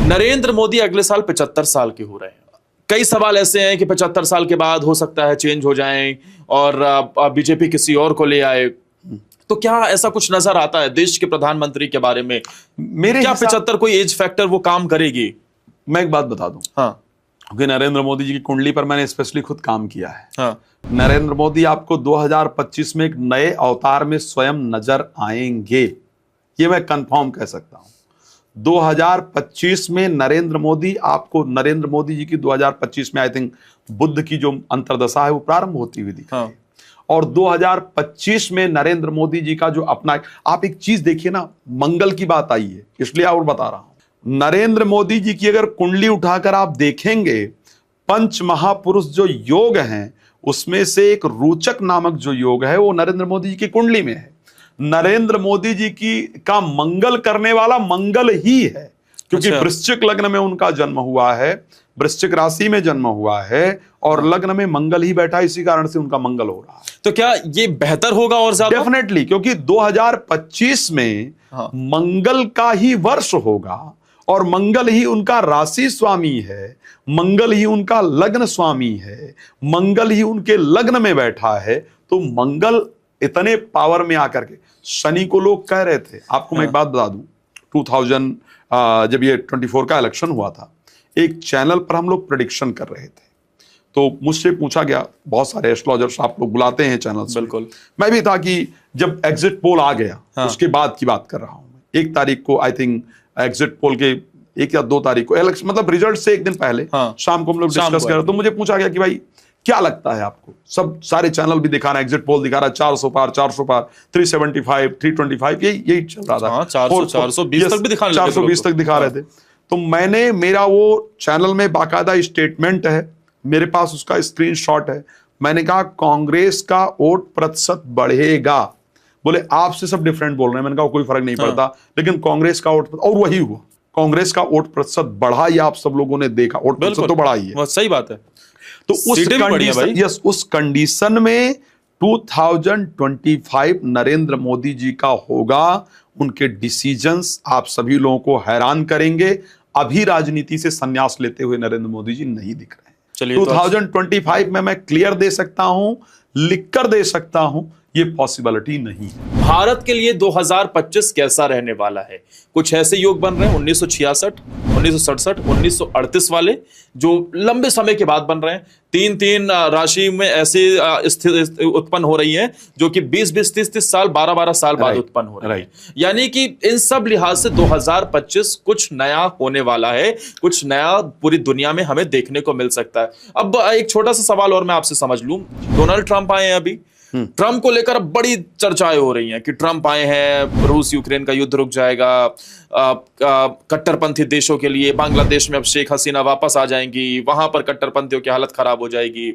नरेंद्र मोदी अगले साल 75 साल के हो रहे हैं। कई सवाल ऐसे हैं कि 75 साल के बाद हो सकता है चेंज हो जाएं और बीजेपी किसी और को ले आए। तो क्या ऐसा कुछ नजर आता है देश के प्रधानमंत्री के बारे में? मेरे क्या 75 कोई एज फैक्टर वो काम करेगी? मैं एक बात बता दूं, हाँ, क्योंकि नरेंद्र मोदी जी की कुंडली पर मैंने स्पेशली खुद काम किया है। हाँ, नरेंद्र मोदी आपको 2025 में एक नए अवतार में स्वयं नजर आएंगे, ये मैं कंफर्म कह सकता हूं। 2025 में नरेंद्र मोदी जी की 2025 में आई थिंक बुद्ध की जो अंतर्दशा है वो प्रारंभ होती हुई दिखी। हाँ, और 2025 में नरेंद्र मोदी जी का जो अपना, आप एक चीज देखिए ना, मंगल की बात आई है इसलिए और बता रहा हूं। नरेंद्र मोदी जी की अगर कुंडली उठाकर आप देखेंगे, पंच महापुरुष जो योग हैं उसमें से एक रोचक नामक जो योग है वो नरेंद्र मोदी जी की कुंडली में है। नरेंद्र मोदी जी का मंगल करने वाला मंगल ही है, क्योंकि वृश्चिक लग्न में उनका जन्म हुआ है, वृश्चिक राशि में जन्म हुआ है और लग्न में मंगल ही बैठा, इसी कारण से उनका मंगल हो रहा है। तो क्या ये बेहतर होगा और ज्यादा? डेफिनेटली, क्योंकि 2025 में मंगल का ही वर्ष होगा और मंगल ही उनका राशि स्वामी है, मंगल ही उनका लग्न स्वामी है, मंगल ही उनके लग्न में बैठा है। तो मंगल इतने पावर में आकर के, शनि को लोग कह रहे थे, आपको मैं एक बात बता दूं, 2000 जब ये 24 का इलेक्शन हुआ था, एक चैनल पर हम लोग प्रेडिक्शन कर रहे थे, तो मुझसे पूछा गया, बहुत सारे एस्ट्रोलॉजर्स आप लोग बुलाते हैं चैनल्स, बिल्कुल, मैं भी था कि जब एग्जिट पोल आ गया उसके बाद की बात कर रहा हूं मैं। 1 तारीख को आई थिंक एग्जिट पोल के 1 या 2 तारीख को इलेक्शन, मतलब रिजल्ट से एक दिन पहले शाम को हम लोग डिस्कस कर रहे, तो मुझे पूछा गया कि भाई क्या लगता है आपको, सब सारे चैनल भी दिखा रहे हैं, एग्जिट पोल दिखा रहा है 400 पार 400 पार, 375 325, यही चल रहा था। 420 तक भी दिखाने लगे, 420 तक दिखा रहे थे। तो मेरा वो चैनल में बाकायदा स्टेटमेंट है, मेरे पास उसका स्क्रीनशॉट है। मैंने कहा कांग्रेस का वोट प्रतिशत बढ़ेगा। बोले आपसे सब डिफरेंट बोल रहे हैं। मैंने कहा कोई फर्क नहीं पड़ता, लेकिन कांग्रेस का वोट, और वही हुआ, कांग्रेस का वोट प्रतिशत बढ़ा, या आप सब लोगों ने देखा, वोट प्रतिशत तो बढ़ा ही है। सही बात है। तो उस कंडीशन में 2025 नरेंद्र मोदी जी का होगा। उनके डिसीजंस आप सभी लोगों को हैरान करेंगे। अभी राजनीति से संन्यास लेते हुए नरेंद्र मोदी जी नहीं दिख रहे हैं। चलिए, 2025 में मैं क्लियर दे सकता हूं, लिखकर दे सकता हूं, ये पॉसिबिलिटी नहीं है। भारत के लिए 2025 कैसा रहने वाला है? कुछ ऐसे योग बन रहे हैं 1966, 1967, 1938 वाले, जो लंबे समय के बाद बन रहे हैं। 3-3 राशि में ऐसी स्थिति उत्पन्न हो रही है जो कि 20-20, 30-30 साल, 12-12 साल बाद उत्पन्न हो रही है। यानी कि इन सब लिहाज से 2025 कुछ नया होने वाला है, कुछ नया पूरी दुनिया में हमें देखने को मिल सकता है। अब एक छोटा सा सवाल और मैं आपसे समझ लूं, डोनाल्ड ट्रंप आए हैं अभी, ट्रंप को लेकर बड़ी चर्चाएं हो रही हैं कि ट्रंप आए हैं, रूस यूक्रेन का युद्ध रुक जाएगा, कट्टरपंथी देशों के लिए बांग्लादेश में अब शेख हसीना वापस आ जाएंगी, वहां पर कट्टरपंथियों की हालत खराब हो जाएगी,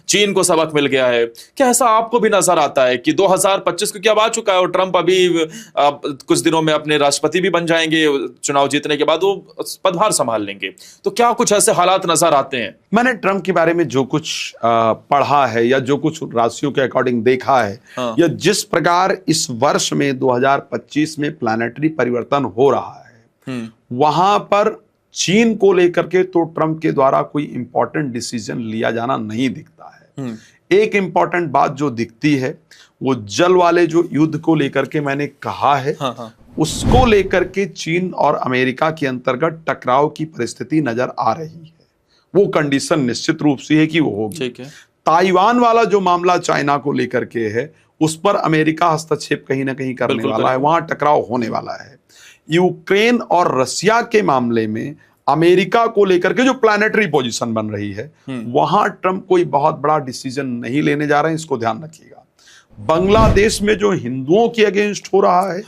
चीन को सबक मिल गया है। क्या ऐसा आपको भी नजर आता है कि 2025 को क्या आ चुका है और ट्रंप अभी कुछ दिनों में अपने राष्ट्रपति भी बन जाएंगे, चुनाव जीतने के बाद वो पदभार संभाल लेंगे? तो क्या कुछ ऐसे हालात नजर आते हैं? मैंने ट्रंप के बारे में जो कुछ पढ़ा है या जो कुछ राशियों के अकॉर्डिंग देखा है, या जिस प्रकार इस वर्ष में 2025 में प्लैनेटरी परिवर्तन हो रहा है, वहां पर चीन को लेकर के तो ट्रंप के द्वारा कोई इंपॉर्टेंट डिसीजन लिया जाना नहीं दिखता है। एक इंपॉर्टेंट बात जो दिखती है वो जल वाले जो युद्ध को लेकर के मैंने कहा है, उसको लेकर के चीन और अमेरिका के अंतर्गत टकराव की परिस्थिति नजर आ रही है। वो कंडीशन निश्चित रूप से है कि वो होगी। ठीक है। ताइवान वाला जो मामला चाइना को लेकर के है, उस पर अमेरिका हस्तक्षेप कहीं ना कहीं करने वाला है, वहां टकराव होने वाला है। यूक्रेन और रशिया के मामले में अमेरिका को लेकर के जो प्लैनेटरी पोजीशन बन रही है, वहां ट्रंप कोई बहुत बड़ा डिसीजन नहीं लेने जा रहे हैं, इसको ध्यान रखिएगा। बांग्लादेश में जो हिंदुओं के अगेंस्ट हो रहा है,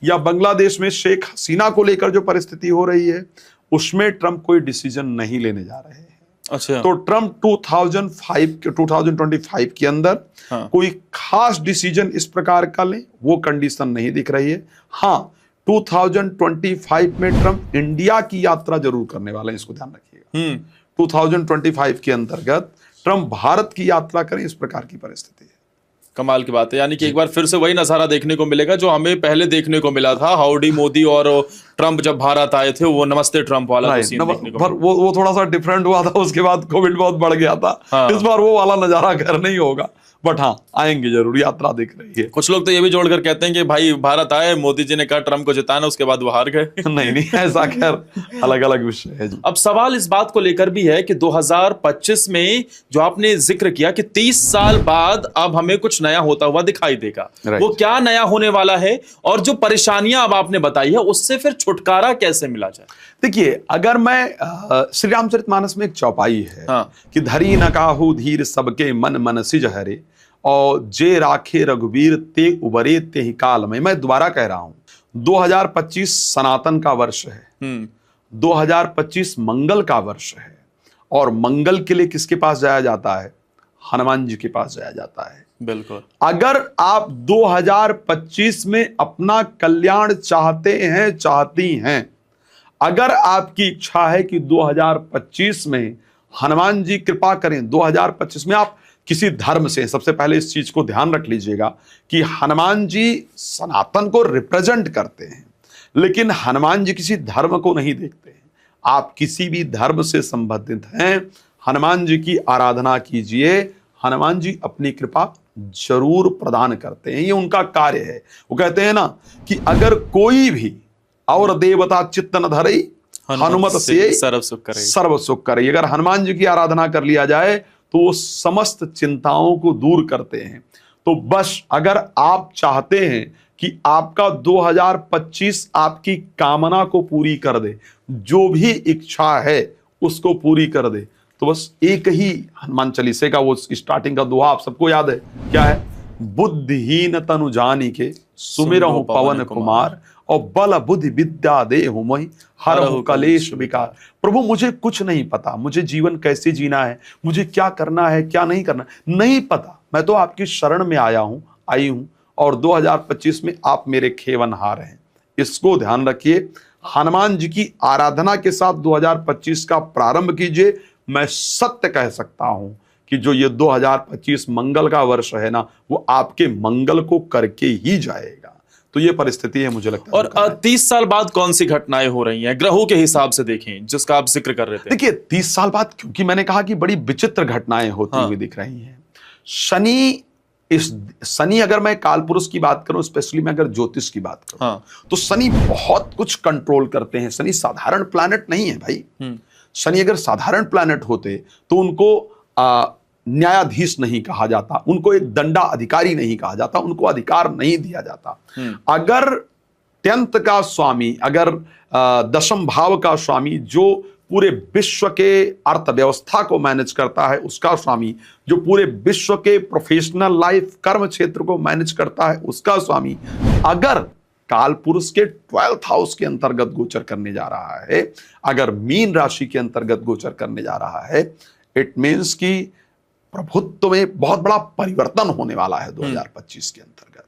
या बांग्लादेश में शेख हसीना को लेकर जो परिस्थिति हो रही है, उसमें ट्रंप कोई डिसीजन नहीं लेने जा रहे हैं। अच्छा। तो ट्रंप 2025 के अंदर कोई खास डिसीजन इस प्रकार का ले, वो कंडीशन नहीं दिख रही है। हाँ, 2025 में ट्रंप इंडिया की यात्रा जरूर करने वाले हैं, इसको ध्यान रखिएगा। 2025 के अंतर्गत ट्रंप भारत की यात्रा करें, इस प्रकार की परिस्थिति है। कमाल की बात है, यानी कि एक बार फिर से वही नजारा देखने को मिलेगा जो हमें पहले देखने को मिला था, हाउडी मोदी और ट्रंप जब भारत आए थे वो नमस्ते ट्रंप वाला नहीं, सीन देखने को मिला। वो थोड़ा सा डिफरेंट हुआ था, उसके बाद कोविड बहुत बढ़ गया था। हाँ। इस बार वो वाला नजारा घर नहीं होगा, बट हाँ आएंगे जरूर, यात्रा दिख रही है। कुछ लोग तो ये भी जोड़कर कहते हैं कि भाई भारत आए, मोदी जी ने कहा ट्रंप को जिताना, उसके बाद वो हार गए। नहीं नहीं, ऐसा खैर अलग अलग विषय है जी। अब सवाल इस बात को लेकर भी है कि 2025 में जो आपने जिक्र किया कि 30 साल बाद अब हमें कुछ नया होता हुआ दिखाई देगा, Right. वो क्या नया होने वाला है और जो परेशानियां अब आपने बताई है उससे फिर छुटकारा कैसे मिला जाए? देखिए, अगर मैं श्री रामचरितमानस में एक चौपाई है हाँ। कि धरी न काहू धीर सबके मन मन सिज हरे और जे राखे रघुवीर ते उबरे ते ही काल में। मैं दोबारा कह रहा हूं, 2025 सनातन का वर्ष है, 2025 मंगल का वर्ष है, और मंगल के लिए किसके पास जाया जाता है? हनुमान जी के पास जाया जाता है। बिल्कुल। अगर आप 2025 में अपना कल्याण चाहते हैं, चाहती हैं, अगर आपकी इच्छा है कि 2025 में हनुमान जी कृपा करें, 2025 में आप किसी धर्म से, सबसे पहले इस चीज को ध्यान रख लीजिएगा कि हनुमान जी सनातन को रिप्रेजेंट करते हैं, लेकिन हनुमान जी किसी धर्म को नहीं देखते हैं। आप किसी भी धर्म से संबंधित हैं, हनुमान जी की आराधना कीजिए, हनुमान जी अपनी कृपा जरूर प्रदान करते हैं, ये उनका कार्य है। वो कहते हैं ना कि अगर कोई भी और देवता चित्त न धरई हनुमत से सर्व सुख करे, सर्व सुख करे। अगर हनुमान जी की आराधना कर लिया जाए तो वो समस्त चिंताओं को दूर करते हैं। तो बस अगर आप चाहते हैं कि आपका 2025 आपकी कामना को पूरी कर दे, जो भी इच्छा है उसको पूरी कर दे, तो बस एक ही हनुमान चालीसे का वो स्टार्टिंग का दोहा आप सबको याद है, क्या है? बुद्धिहीन तनु जानी के सुमिरहु पवन कुमार और बल बुद्धि विद्या देहु मोहि हरहु कलेश विकार। प्रभु मुझे कुछ नहीं पता, मुझे जीवन कैसे जीना है, मुझे क्या करना है क्या नहीं करना नहीं पता, मैं तो आपकी शरण में आया हूं, आई हूं, और 2025 में आप मेरे खेवनहार हैं। इसको ध्यान रखिए। हनुमान जी की आराधना के साथ 2025 का प्रारंभ कीजिए। मैं सत्य कह सकता हूं कि जो ये 2025 मंगल का वर्ष है ना, वो आपके मंगल को करके ही जाएगा। तो ये परिस्थिति है, मुझे लगता है। और 30 साल बाद कौन सी घटनाएं हो रही हैं ग्रहों के हिसाब से देखें, जिसका आप जिक्र कर रहे थे? देखिए, 30 साल बाद, क्योंकि मैंने कहा कि बड़ी विचित्र घटनाएं होती हुई दिख रही हैं। शनि, अगर मैं काल पुरुष की बात करूं, स्पेशली मैं अगर ज्योतिष की बात करूं, तो शनि बहुत कुछ कंट्रोल करते हैं। शनि साधारण प्लैनेट नहीं है भाई। शनि अगर साधारण प्लैनेट होते तो उनको न्यायाधीश नहीं कहा जाता, उनको एक दंडा अधिकारी नहीं कहा जाता, उनको अधिकार नहीं दिया जाता। अगर अत्यंत का स्वामी, अगर दशम भाव का स्वामी, जो पूरे विश्व के अर्थव्यवस्था को मैनेज करता है, उसका स्वामी, जो पूरे विश्व के प्रोफेशनल लाइफ कर्म क्षेत्र को मैनेज करता है, उसका स्वामी, अगर काल पुरुष के 12th हाउस के अंतर्गत गोचर करने जा रहा है, अगर मीन राशि के अंतर्गत गोचर करने जा रहा है, इट मीन्स कि प्रभुत्व में बहुत बड़ा परिवर्तन होने वाला है 2025 के अंतर्गत।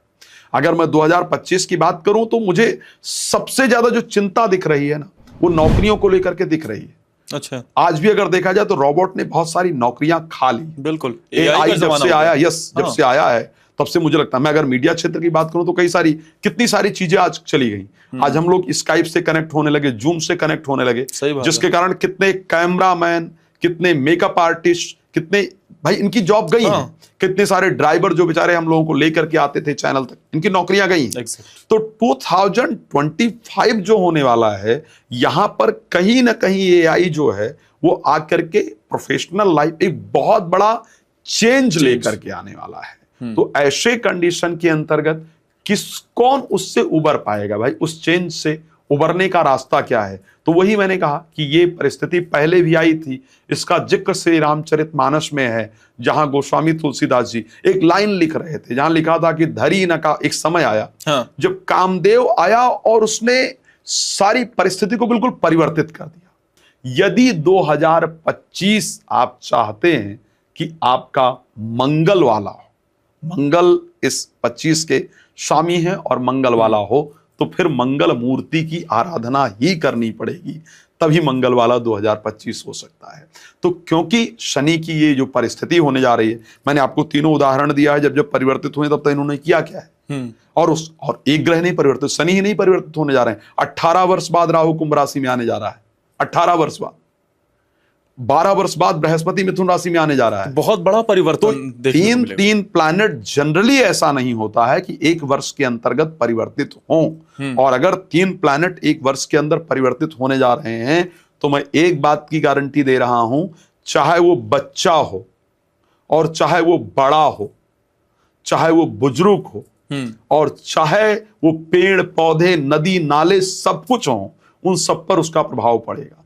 अगर मैं 2025 की बात करूं तो मुझे सबसे ज्यादा जो चिंता दिख रही है ना, वो नौकरियों को लेकर के दिख रही है। अच्छा, आज भी अगर देखा जाए तो रोबोट ने बहुत सारी नौकरियां खा ली। बिल्कुल। AI जब से आया, जब से आया है, तब से मुझे लगता है, मैं अगर मीडिया क्षेत्र की बात करूं तो कितनी सारी चीजें आज चली गई। आज हम लोग स्काइप से कनेक्ट होने लगे, जूम से कनेक्ट होने लगे, जिसके कारण कितने कैमरामैन, कितने मेकअप आर्टिस्ट, कितने भाई इनकी जॉब गई है। कितने सारे ड्राइवर जो बेचारे हम लोगों को लेकर के आते थे चैनल तक, इनकी नौकरियां गई हैं। तो 2025 जो होने वाला है, यहां पर कहीं ना कहीं AI जो है वो आकर के प्रोफेशनल लाइफ एक बहुत बड़ा चेंज लेकर के आने वाला है। तो ऐसे कंडीशन के अंतर्गत कौन उससे उबर पाएगा भाई? उस चेंज से उबरने का रास्ता क्या है? तो वही मैंने कहा कि ये परिस्थिति पहले भी आई थी। इसका जिक्र श्री रामचरितमानस में है, जहां गोस्वामी तुलसीदास जी एक लाइन लिख रहे थे, जहां लिखा था कि धरी न का एक समय आया जब कामदेव आया और उसने सारी परिस्थिति को बिल्कुल परिवर्तित कर दिया। यदि 2025 आप चाहते हैं कि आपका मंगल वाला हो, मंगल इस 25 के स्वामी है और मंगल वाला हो, तो फिर मंगल मूर्ति की आराधना ही करनी पड़ेगी, तभी मंगल वाला 2025 हो सकता है। तो क्योंकि शनि की ये जो परिस्थिति होने जा रही है, मैंने आपको तीनों उदाहरण दिया है, जब जब परिवर्तित हुए तब तक इन्होंने किया क्या है? और एक ग्रह नहीं परिवर्तित, शनि ही नहीं परिवर्तित होने जा रहे हैं। 18 वर्ष बाद राहु कुंभ राशि में आने जा रहा है, 18 वर्ष बाद। 12 वर्ष बाद बृहस्पति मिथुन राशि में आने जा रहा है। बहुत बड़ा परिवर्तन तो देखने को मिलेगा। तीन प्लैनेट जनरली ऐसा नहीं होता है कि एक वर्ष के अंतर्गत परिवर्तित हों, और अगर 3 प्लैनेट एक वर्ष के अंदर परिवर्तित होने जा रहे हैं तो मैं एक बात की गारंटी दे रहा हूं, चाहे वो बच्चा हो और चाहे वो बड़ा हो, चाहे वो बुजुर्ग हो और चाहे वो पेड़ पौधे नदी नाले सब कुछ हो, उन सब पर उसका प्रभाव पड़ेगा।